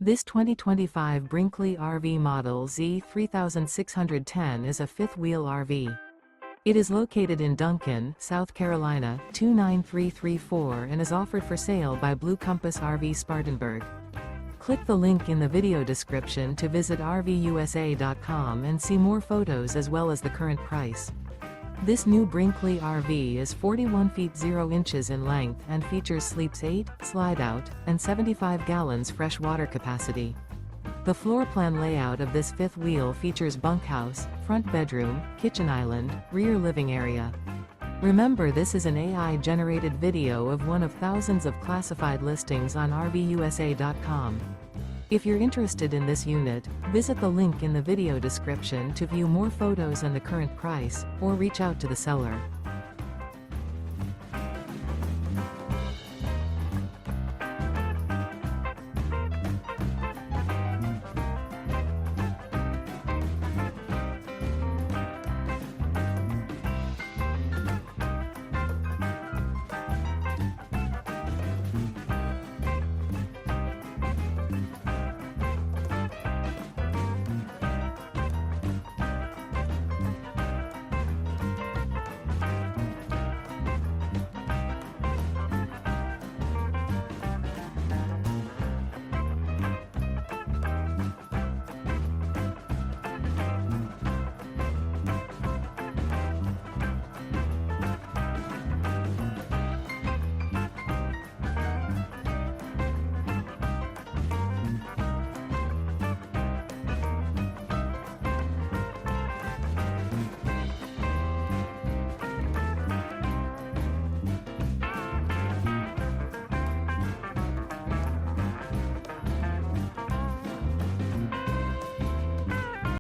This 2025 Brinkley RV Model Z 3610 is a fifth-wheel RV. It is located in Duncan, South Carolina, 29334 and is offered for sale by Blue Compass RV Spartanburg. Click the link in the video description to visit RVUSA.com and see more photos as well as the current price. This new Brinkley RV is 41 feet 0 inches in length and features sleeps 8, Slideout, and 75 gallons fresh water capacity. The floor plan layout of this fifth wheel features bunkhouse, front bedroom, kitchen island, rear living area. Remember, this is an AI-generated video of one of thousands of classified listings on RVUSA.com. If you're interested in this unit, visit the link in the video description to view more photos and the current price, or reach out to the seller.